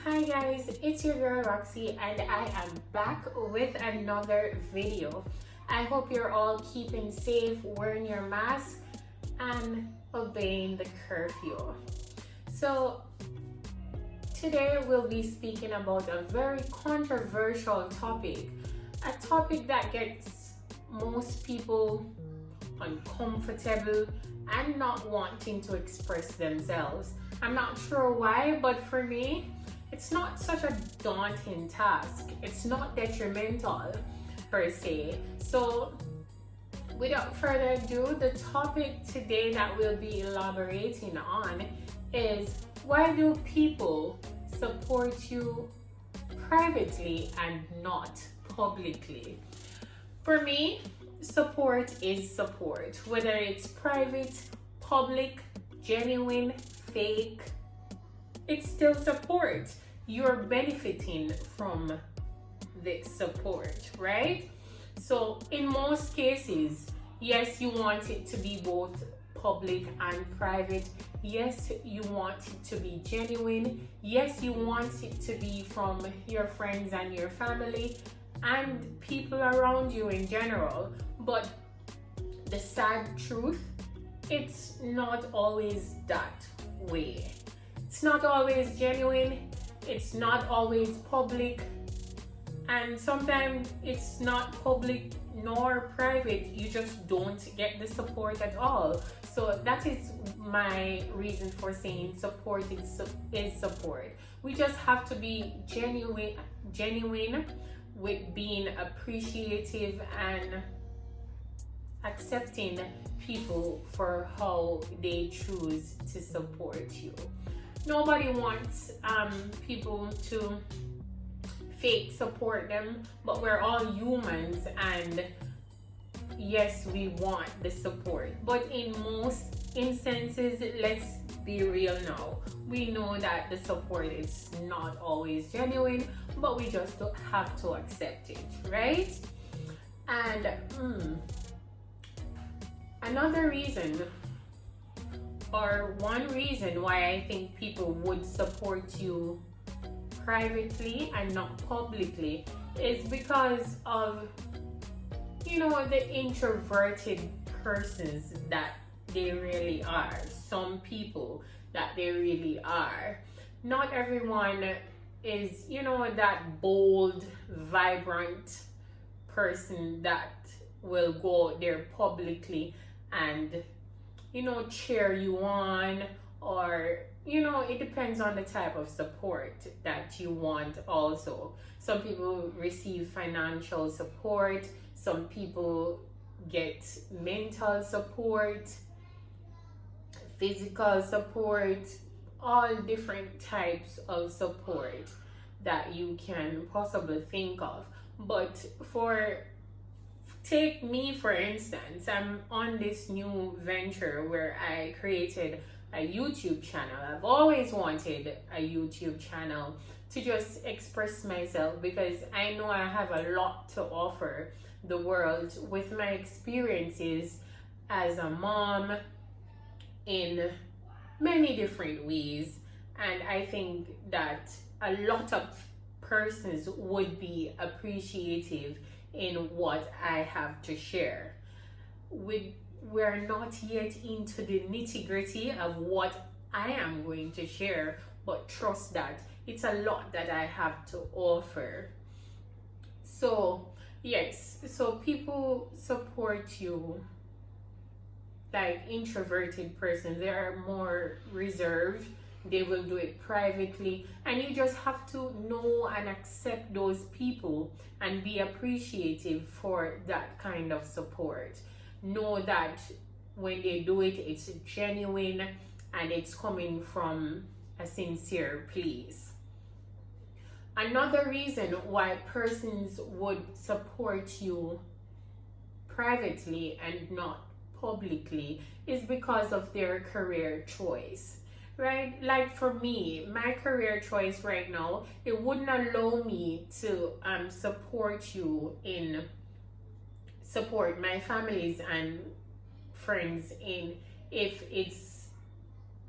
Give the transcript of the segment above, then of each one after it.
Hi guys, it's your girl Roxy and I am back with another video. I hope you're all keeping safe, wearing your mask and obeying the curfew. So today we'll be speaking about a very controversial topic, a topic that gets most people uncomfortable and not wanting to express themselves. I'm not sure why, but for me, it's not such a daunting task. It's not detrimental per se. So without further ado, the topic today that we'll be elaborating on is, why do people support you privately and not publicly? For me, support is support, whether it's private, public, genuine, fake, it's still support. You're benefiting from this support, right? So in most cases, yes, you want it to be both public and private. Yes, you want it to be genuine. Yes, you want it to be from your friends and your family and people around you in general. But the sad truth, it's not always that way. It's not always genuine, it's not always public, and sometimes it's not public nor private. You just don't get the support at all. So that is my reason for saying support is support. We just have to be genuine with being appreciative and accepting people for how they choose to support you. Nobody wants people to fake support them, but we're all humans, and yes, we want the support. But in most instances, let's be real now, we know that the support is not always genuine, but we just have to accept it, right? And another reason, or one reason why I think people would support you privately and not publicly, is because of, the introverted persons that they really are. Some people that they really are. Not everyone is, that bold, vibrant person that will go out there publicly and cheer you on, or it depends on the type of support that you want also. Some people receive financial support, some people get mental support, physical support, all different types of support that you can possibly think of. But take me for instance, I'm on this new venture where I created a YouTube channel. I've always wanted a YouTube channel to just express myself, because I know I have a lot to offer the world with my experiences as a mom in many different ways. And I think that a lot of persons would be appreciative in what I have to share. We're not yet into the nitty-gritty of what I am going to share, but trust that it's a lot that I have to offer. So yes, so people support you like introverted persons. They are more reserved. They will do it privately, and you just have to know and accept those people and be appreciative for that kind of support. Know that when they do it, it's genuine and it's coming from a sincere place. Another reason why persons would support you privately and not publicly is because of their career choice. Right? Like for me, my career choice right now, it wouldn't allow me to support my families and friends in if it's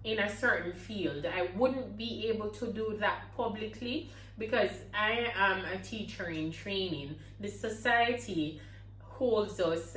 in a certain field. I wouldn't be able to do that publicly because I am a teacher in training. The society holds us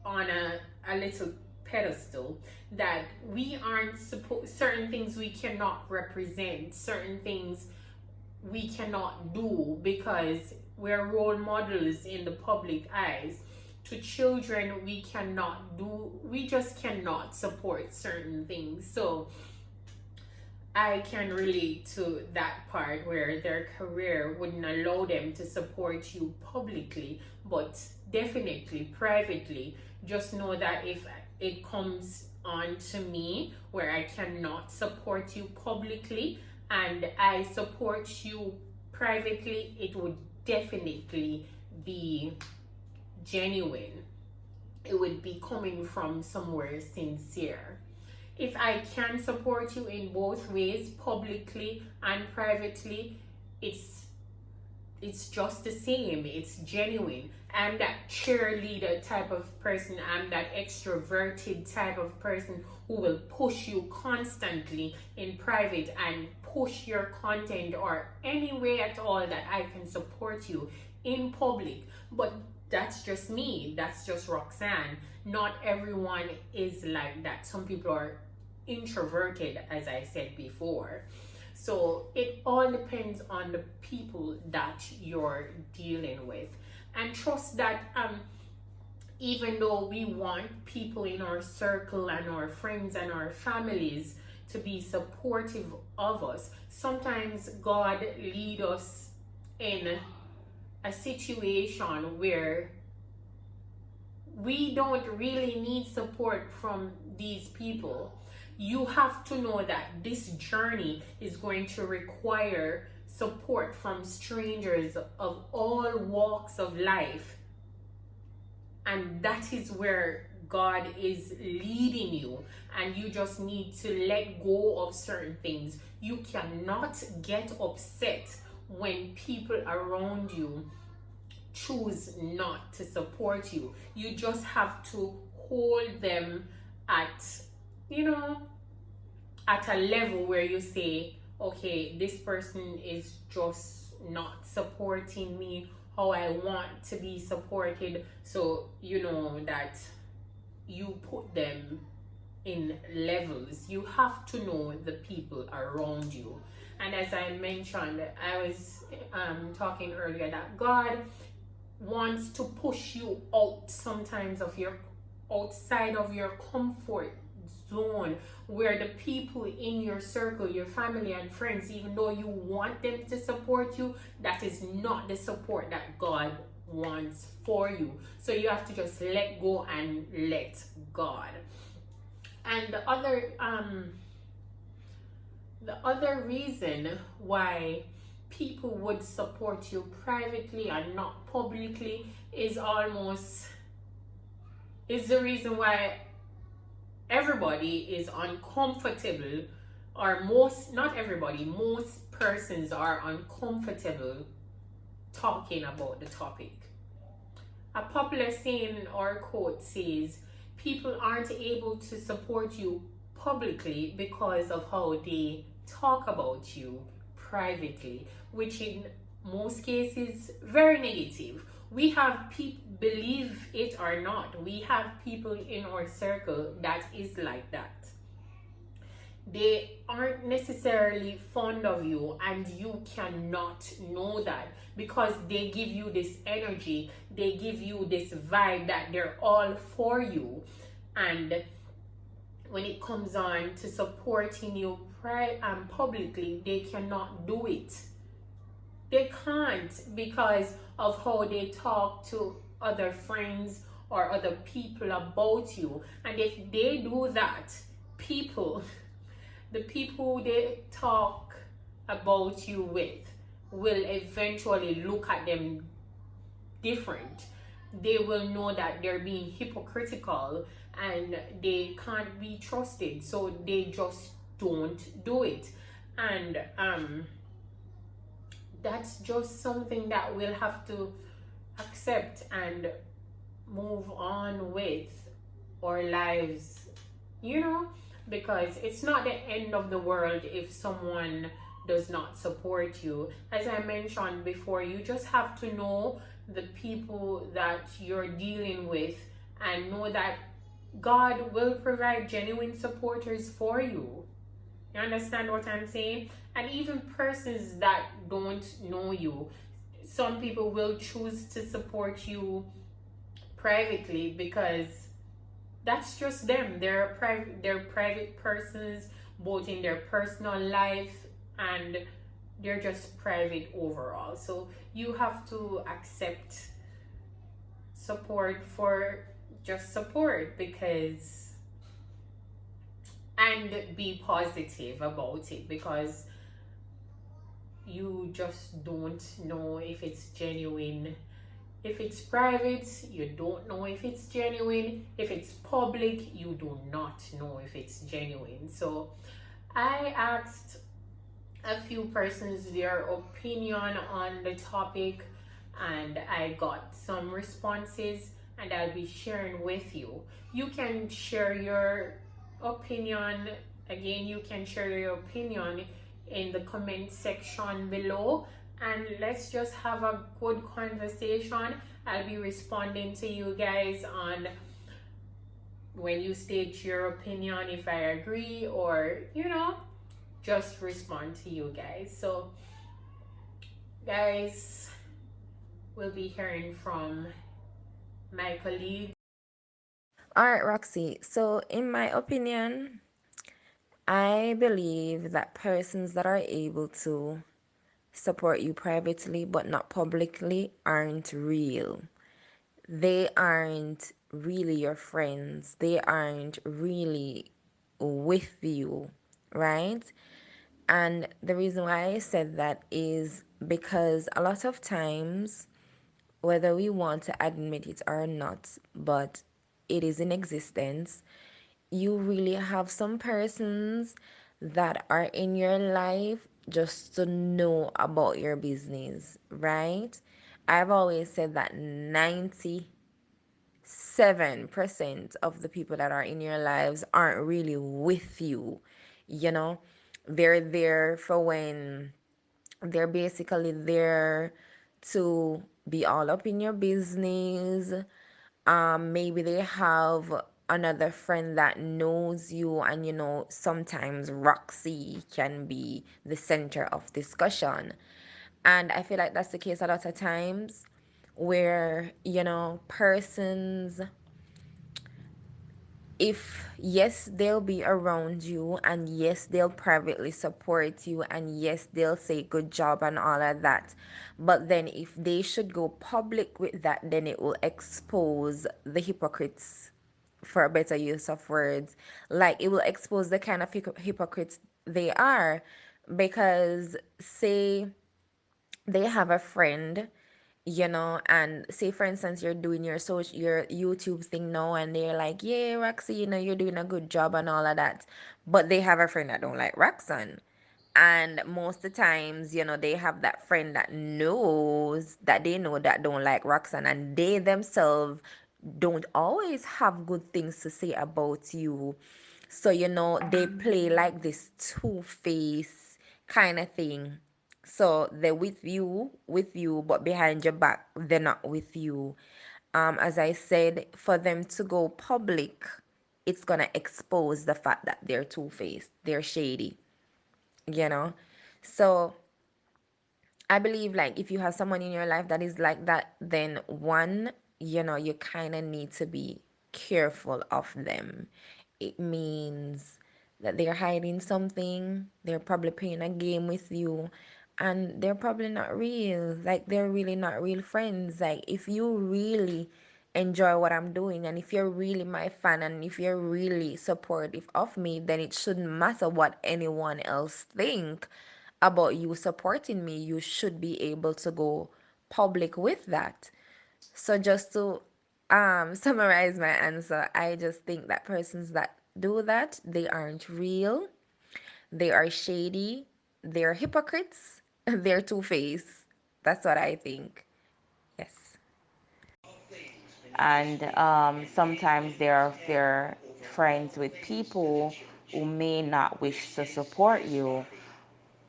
on a little pedestal that we aren't supposed, certain things we cannot represent, certain things we cannot do because we're role models in the public eyes. To children, we just cannot support certain things. So I can relate to that part where their career wouldn't allow them to support you publicly, but definitely privately. Just know that if it comes on to me where I cannot support you publicly and I support you privately, it would definitely be genuine. It would be coming from somewhere sincere. If I can support you in both ways, publicly and privately, it's just the same. It's genuine. I'm that cheerleader type of person. I'm that extroverted type of person who will push you constantly in private and push your content or any way at all that I can support you in public. But that's just me. That's just Roxanne. Not everyone is like that. Some people are introverted, as I said before. So it all depends on the people that you're dealing with. And trust that even though we want people in our circle and our friends and our families to be supportive of us, sometimes God lead us in a situation where we don't really need support from these people. You have to know that this journey is going to require support from strangers of all walks of life. And that is where God is leading you. And you just need to let go of certain things. You cannot get upset when people around you choose not to support you. You just have to hold them at, at a level where you say, okay, this person is just not supporting me how I want to be supported. So you know that you put them in levels. You have to know the people around you. And as I mentioned, I was talking earlier that God wants to push you out sometimes of your outside of your comfort zone, where the people in your circle, your family and friends, even though you want them to support you, that is not the support that God wants for you. So you have to just let go and let God. And the other reason why people would support you privately and not publicly is the reason why everybody is uncomfortable, or not everybody, most persons are uncomfortable talking about the topic. A popular saying or quote says, people aren't able to support you publicly because of how they talk about you privately, which in most cases very negative. We have people, believe it or not, we have people in our circle that is like that. They aren't necessarily fond of you, and you cannot know that because they give you this energy, they give you this vibe that they're all for you. And when it comes on to supporting you publicly, they cannot do it. They can't because of how they talk to other friends or other people about you. And if they do that, the people they talk about you with will eventually look at them different. They will know that they're being hypocritical and they can't be trusted, so they just don't do it. And that's just something that we'll have to accept and move on with our lives, because it's not the end of the world if someone does not support you. As I mentioned before, you just have to know the people that you're dealing with and know that God will provide genuine supporters for you. You understand what I'm saying? And even persons that don't know you, some people will choose to support you privately because that's just them. They're private persons, both in their personal life, and they're just private overall. So you have to accept support for just support, because and be positive about it, because you just don't know if it's genuine. If it's private, you don't know if it's genuine. If it's public, you do not know if it's genuine. So I asked a few persons their opinion on the topic, and I got some responses, and I'll be sharing with you. You can share your opinion. Again, you can share your opinion in the comment section below, and let's just have a good conversation. I'll be responding to you guys on when you state your opinion, if I agree, or just respond to you guys. So guys, we'll be hearing from my colleague. All right, Roxy. So, in my opinion, I believe that persons that are able to support you privately but not publicly aren't real. They aren't really your friends. They aren't really with you, right? And the reason why I said that is because a lot of times, whether we want to admit it or not, but it is in existence, you really have some persons that are in your life just to know about your business, right? I've always said that 97% of the people that are in your lives aren't really with you, you know? They're there for when they're basically there to be all up in your business. Maybe they have another friend that knows you, and sometimes Roxy can be the center of discussion. And I feel like that's the case a lot of times where, persons, if yes, they'll be around you, and yes, they'll privately support you, and yes, they'll say good job and all of that, but then if they should go public with that, then it will expose the hypocrites, for a better use of words. Like, it will expose the kind of hypocrites they are. Because say they have a friend, and say for instance you're doing your YouTube thing now, and they're like, yeah, Roxy, you're doing a good job and all of that, but they have a friend that don't like Roxanne. And most of the times, they have that friend that knows that they know that don't like Roxanne, and they themselves don't always have good things to say about you. So, they play like this two-face kind of thing. So they're with you, but behind your back, they're not with you. As I said, for them to go public, it's gonna expose the fact that they're two-faced, they're shady, you know. So I believe, like, if you have someone in your life that is like that, then one, you kind of need to be careful of them. It means that they're hiding something, they're probably playing a game with you, and they're probably not real. Like, they're really not real friends. Like, if you really enjoy what I'm doing, and if you're really my fan, and if you're really supportive of me, then it shouldn't matter what anyone else think about you supporting me. You should be able to go public with that. So just to summarize my answer, I just think that persons that do that, they aren't real, they are shady, they're hypocrites, they're two-faced. That's what I think. Yes. And sometimes they're friends with people who may not wish to support you,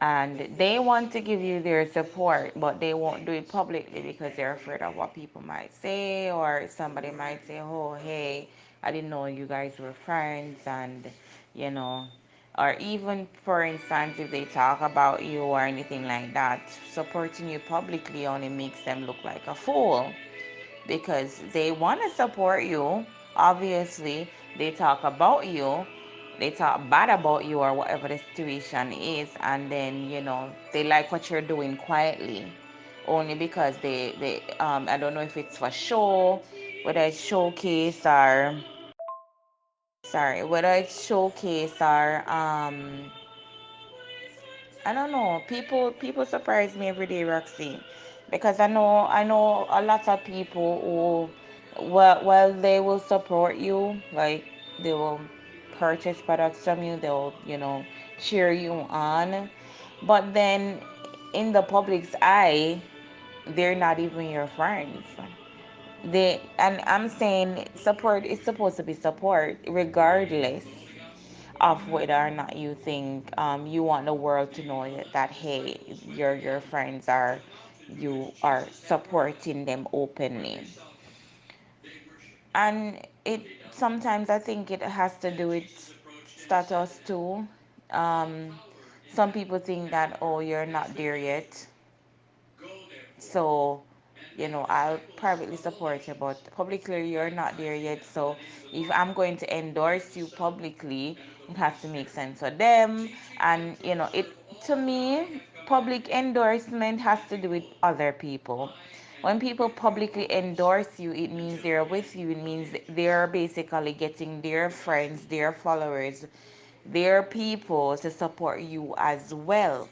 and they want to give you their support, but they won't do it publicly because they're afraid of what people might say, or somebody might say, oh, hey, I didn't know you guys were friends, and you know, or even for instance, if they talk about you or anything like that, supporting you publicly only makes them look like a fool because they want to support you. Obviously, they talk about you, they talk bad about you or whatever the situation is, and then they like what you're doing quietly, only because they I don't know if it's for show, whether it's showcase or whether it's showcase or I don't know. People surprise me every day, Roxy, because I know a lot of people who, well, they will support you, like they will purchase products from you, they'll cheer you on, but then in the public's eye, they're not even your friends. And I'm saying support is supposed to be support, regardless of whether or not you think you want the world to know that hey, your friends are you are supporting them openly. And it sometimes I think it has to do with status too. um, some people think that, oh, you're not there yet, so I'll privately support you, but publicly you're not there yet. So if I'm going to endorse you publicly, it has to make sense for them. And it, to me, public endorsement has to do with other people. When people publicly endorse you, it means they're with you. It means they're basically getting their friends, their followers, their people to support you as well.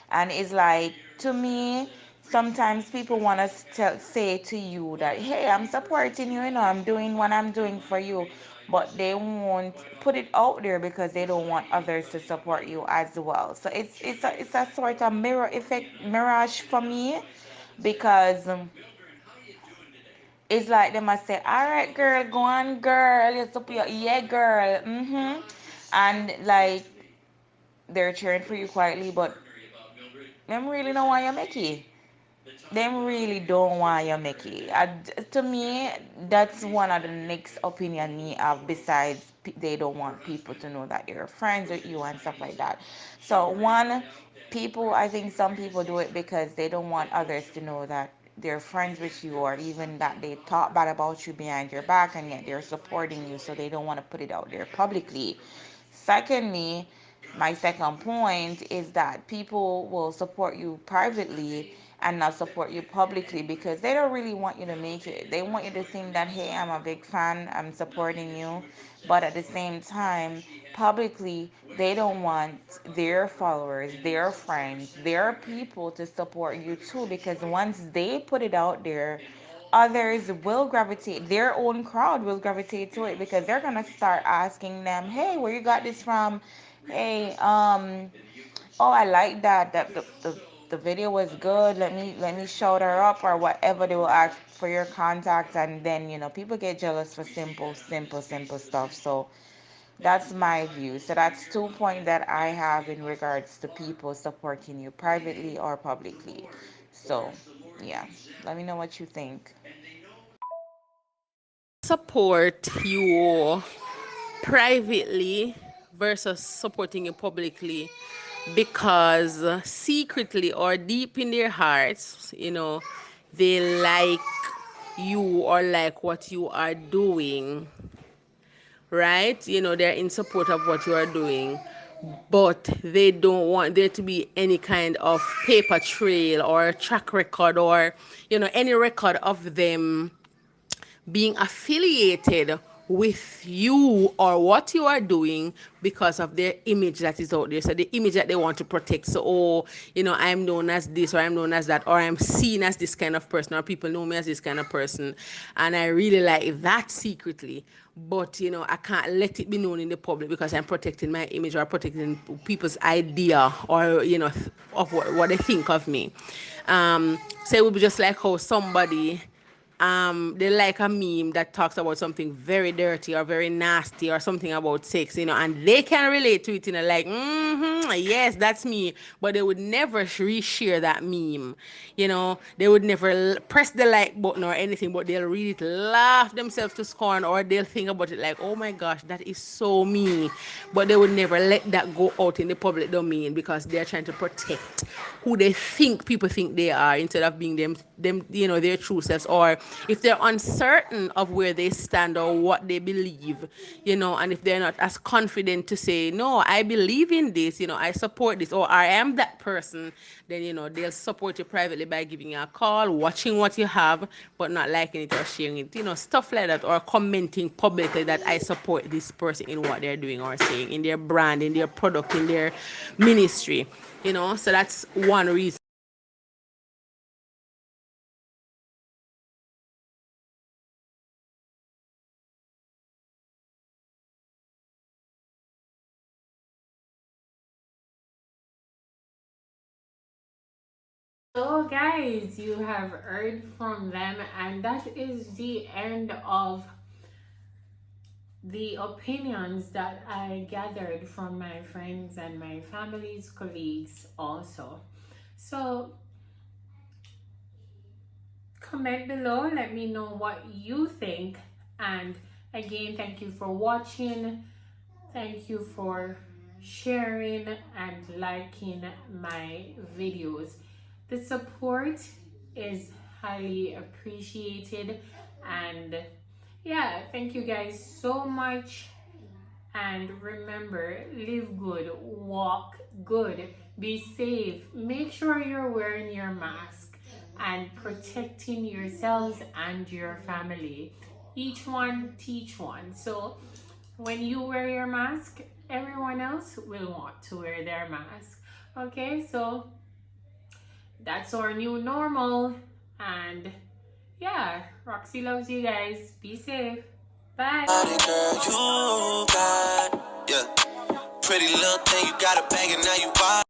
And it's like, to me, sometimes people want to say to you that, hey, I'm supporting you, I'm doing what I'm doing for you. But they won't put it out there because they don't want others to support you as well. So it's a sort of mirror effect, mirage for me, because it's like they must say, all right, girl, go on, girl, you support, yeah, girl, and like they're cheering for you quietly, but them really don't want you make it. Them really don't want you make it. To me, that's one of the next opinion me have, besides they don't want people to know that they're friends with you and stuff like that. So one, people, I think some people do it because they don't want others to know that they're friends with you, or even that they talk bad about you behind your back, and yet they're supporting you, so they don't want to put it out there publicly. Secondly, my second point is that people will support you privately and not support you publicly because they don't really want you to make it. They want you to think that, hey, I'm a big fan, I'm supporting you. But at the same time, publicly, they don't want their followers, their friends, their people to support you too, because once they put it out there, others will gravitate, their own crowd will gravitate to it, because they're gonna start asking them, hey, where you got this from? Hey, oh, I like that. The video was good. Let me shout her up or whatever. They will ask for your contact, and then people get jealous for simple stuff. So that's my view. So that's 2 points that I have in regards to people supporting you privately or publicly. So yeah, let me know what you think. Support you privately versus supporting you publicly, because secretly or deep in their hearts, they like you or like what you are doing, right? They're in support of what you are doing, but they don't want there to be any kind of paper trail or track record, or any record of them being affiliated with you or what you are doing because of their image that is out there. So the image that they want to protect. So, oh, I'm known as this, or I'm known as that, or I'm seen as this kind of person, or people know me as this kind of person. And I really like that secretly. But, I can't let it be known in the public because I'm protecting my image or protecting people's idea, or, of what they think of me. So it would be just like how somebody they like a meme that talks about something very dirty or very nasty or something about sex, and they can relate to it, like, yes, that's me. But they would never reshare that meme, They would never press the like button or anything, but they'll read it, laugh themselves to scorn, or they'll think about it like, oh my gosh, that is so me. But they would never let that go out in the public domain because they're trying to protect who they think people think they are instead of being them, their true selves. Or if they're uncertain of where they stand or what they believe, and if they're not as confident to say, no, I believe in this, I support this, or I am that person, then, they'll support you privately by giving you a call, watching what you have, but not liking it or sharing it, stuff like that, or commenting publicly that I support this person in what they're doing or saying, in their brand, in their product, in their ministry, so that's one reason. So, guys, you have heard from them, and that is the end of the opinions that I gathered from my friends and my family's colleagues also. So, comment below, let me know what you think, and again, thank you for watching. Thank you for sharing and liking my videos. The support is highly appreciated, and yeah, thank you guys so much. And remember, live good, walk good, be safe, make sure you're wearing your mask and protecting yourselves and your family. Each one teach one. So when you wear your mask, everyone else will want to wear their mask. Okay, so that's our new normal. And yeah, Roxy loves you guys. Be safe. Bye. Girl, you got, yeah. Pretty little thing, you got a bag and now you wild.